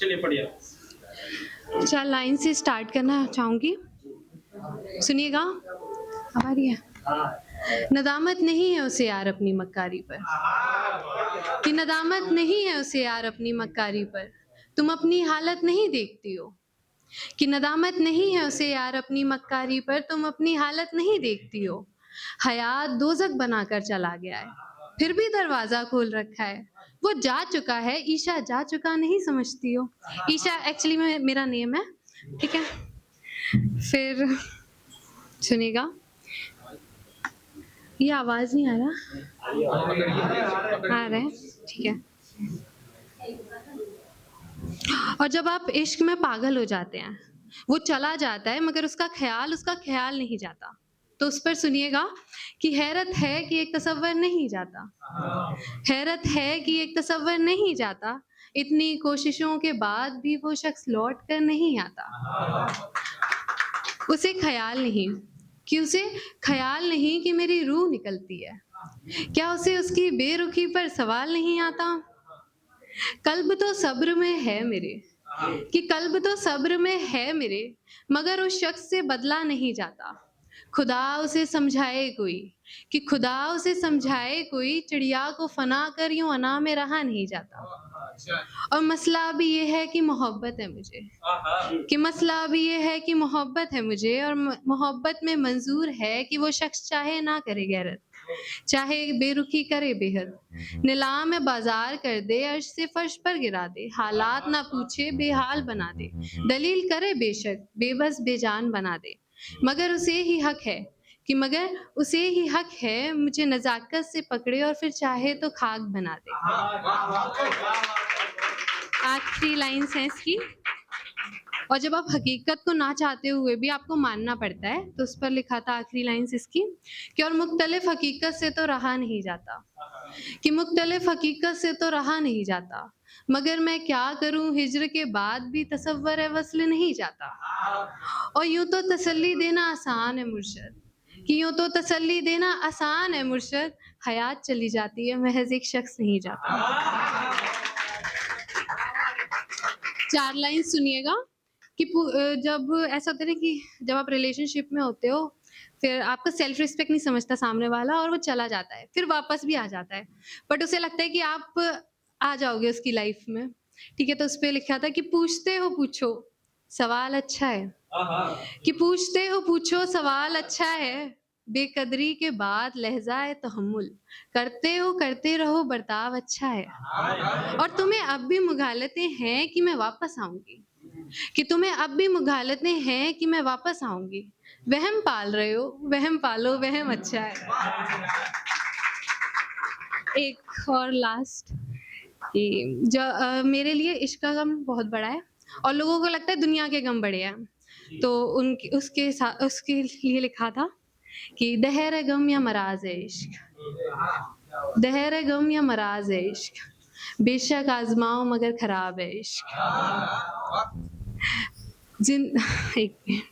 चलिए बढ़िया। अच्छा, लाइन से स्टार्ट करना चाहूँगी, सुनिएगा। अब आ रही है? नदामत नहीं है उसे यार अपनी मक्कारी पर, कि नदामत नहीं है उसे यार अपनी मक्कारी पर, तुम अपनी हालत नहीं देखती हो। कि नदामत नहीं है उसे यार अपनी मक्कारी पर, तुम अपनी हालत नहीं देखती हो। हयात दोज़ख बनाकर चला गया है, फिर भी दरवाज़ा खोल रखा है। वो जा चुका है, ईशा जा चुका नहीं समझती हो। ईशा एक्चुअली में मेरा नेम है, ठीक है? फिर सुनिएगा। ये आवाज़ नहीं आ रहा? आ रहा है, ठीक है। और जब आप इश्क में पागल हो जाते हैं, वो चला जाता है मगर उसका ख्याल नहीं जाता। तो उस पर सुनिएगा कि हैरत है कि एक तसव्वुर नहीं जाता, हैरत है कि एक तसव्वुर नहीं जाता, इतनी कोशिशों के बाद भी वो शख्स लौट कर नहीं आता। उसे ख्याल नहीं कि मेरी रूह निकलती है। क्या उसे उसकी बेरुखी पर सवाल नहीं आता? कल्ब तो सब्र में है मेरे, कि कल्ब तो सब्र में है मेरे, मगर उस शख्स से बदला नहीं जाता। खुदा उसे समझाए कोई, कि खुदा उसे समझाए कोई, चिड़िया को फना कर यूं अना में रहा नहीं जाता। और मसला अभी ये है कि मोहब्बत है मुझे, कि मसला अभी ये है कि मोहब्बत है मुझे, और मोहब्बत में मंजूर है कि वो शख्स चाहे ना करे गैरत, चाहे बेरुखी करे बेहद, नीलाम बाजार कर दे, अर्श से फर्श पर गिरा दे, हालात ना पूछे बेहाल बना दे, दलील करे बेशक बेबस बेजान बना दे, मगर उसे ही हक है मुझे नज़ाकत से पकड़े और फिर चाहे तो खाक बना दे। आखिरी लाइन्स हैं इसकी। और जब आप हकीकत को ना चाहते हुए भी आपको मानना पड़ता है, तो उस पर लिखा था आखिरी लाइन्स इसकी कि और मुख्तलिफ हकीकत से तो रहा नहीं जाता, कि मुख्तलिफ हकीकत से तो रहा नहीं जाता, मगर मैं क्या करूं हिज्र के बाद भी तसव्वुर वस्ल नहीं जाता। और यूं तो तसल्ली देना आसान है मुर्शद, कि यूं तो तसल्ली देना आसान है मुर्शद, हयात चली जाती है महज एक शख्स नहीं जाता। 4 लाइन सुनिएगा कि जब ऐसा होता है ना कि जब आप रिलेशनशिप में होते हो, फिर आपका सेल्फ रिस्पेक्ट नहीं समझता सामने वाला और वो चला जाता है, फिर वापस भी आ जाता है, बट उसे लगता है कि आप आ जाओगे उसकी लाइफ में, ठीक है? तो उस पे लिखा था कि पूछते हो पूछो सवाल अच्छा है, कि पूछते हो पूछो सवाल अच्छा है, बेकदरी के बाद लहज़ा तहम्मुल, करते रहो बर्ताव अच्छा है। और तुम्हें अब भी मुगालतें हैं कि मैं वापस आऊँगी, कि तुम्हें अब भी मुगालतें हैं कि मैं वापस आऊँगी। वहम पाल रहे हो, वहम पालो, वहम अच्छा है। एक और लास्ट कि मेरे लिए इश्क का गम बहुत बड़ा है और लोगों को लगता है दुनिया के गम बड़े हैं। तो उसके लिए लिखा था कि दहर गम या मराज है इश्क, दहर गम या मराज है इश्क, बेशक आजमाओ मगर खराब है इश्क। एक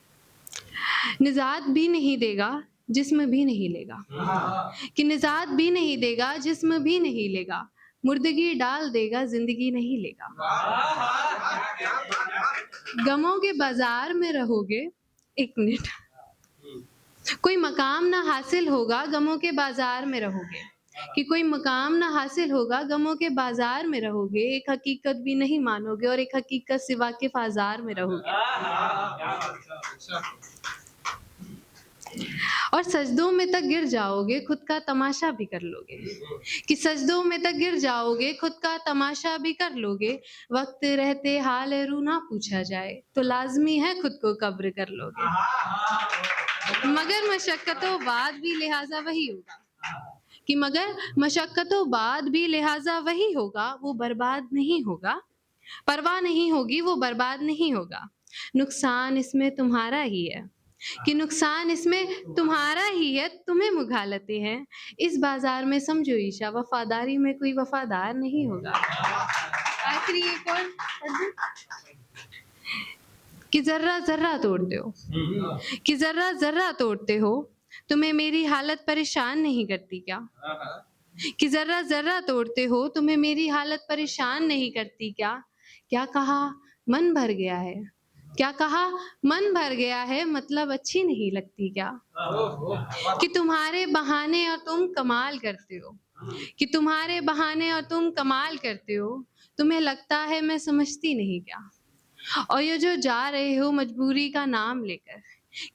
निजात भी नहीं देगा जिस्म भी नहीं लेगा, कि निजात भी नहीं देगा जिस्म भी नहीं लेगा, मुर्दगी डाल देगा जिंदगी नहीं लेगा। गमों के बाजार में रहोगे, एक मिनट, कोई मकाम ना हासिल होगा गमों के बाजार में रहोगे, कि कोई मकाम ना हासिल होगा गमों के बाजार में रहोगे, एक हकीकत भी नहीं मानोगे और एक हकीकत से वाकिफ आजार में रहोगे। और सजदों में तक गिर जाओगे खुद का तमाशा भी कर लोगे, कि सजदों में तक गिर जाओगे खुद का तमाशा भी कर लोगे, वक्त रहते हाल रू ना पूछा जाए तो लाजमी है खुद को कब्र कर लोगे, मगर मशक्कतों बाद भी लिहाजा वही होगा, कि मगर मशक्कतों बाद भी लिहाजा वही होगा, वो बर्बाद नहीं होगा, परवाह नहीं होगी वो बर्बाद नहीं होगा, नुकसान इसमें तुम्हारा ही है, कि नुकसान इसमें तुम्हारा ही है, तुम्हें मुगालते हैं इस बाजार में समझो ईशा, वफादारी में कोई वफादार नहीं होगा। आखिरी एक और कि जर्रा जर्रा तोड़ते हो, कि जर्रा जर्रा तोड़ते हो, तुम्हें मेरी हालत परेशान नहीं करती क्या, कि जर्रा जर्रा तोड़ते हो, तुम्हें मेरी हालत परेशान नहीं करती क्या, क्या कहा मन भर गया है, क्या कहा मन भर गया है, मतलब अच्छी नहीं लगती क्या, कि तुम्हारे बहाने और तुम कमाल करते हो, कि तुम्हारे बहाने और तुम कमाल करते हो, तुम्हें लगता है मैं समझती नहीं क्या। और ये जो जा रहे हो मजबूरी का नाम लेकर,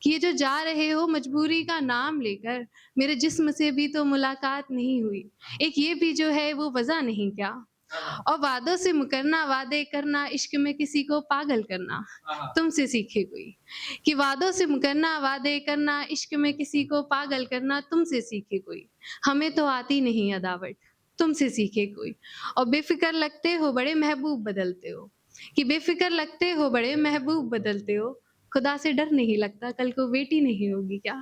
कि ये जो जा रहे हो मजबूरी का नाम लेकर, मेरे जिस्म से भी तो मुलाकात नहीं हुई, एक ये भी जो है वो वजह नहीं क्या। और वादों से मुकरना, वादे करना, इश्क में किसी को पागल करना तुमसे सीखे कोई, कि वादों से मुकरना, वादे करना, इश्क में किसी को पागल करना तुमसे सीखे कोई, हमें तो आती नहीं अदावत तुमसे सीखे कोई। और बेफिक्र लगते हो बड़े महबूब बदलते हो, कि बेफिक्र लगते हो बड़े महबूब बदलते हो, खुदा से डर नहीं लगता कल को बेटी नहीं होगी क्या।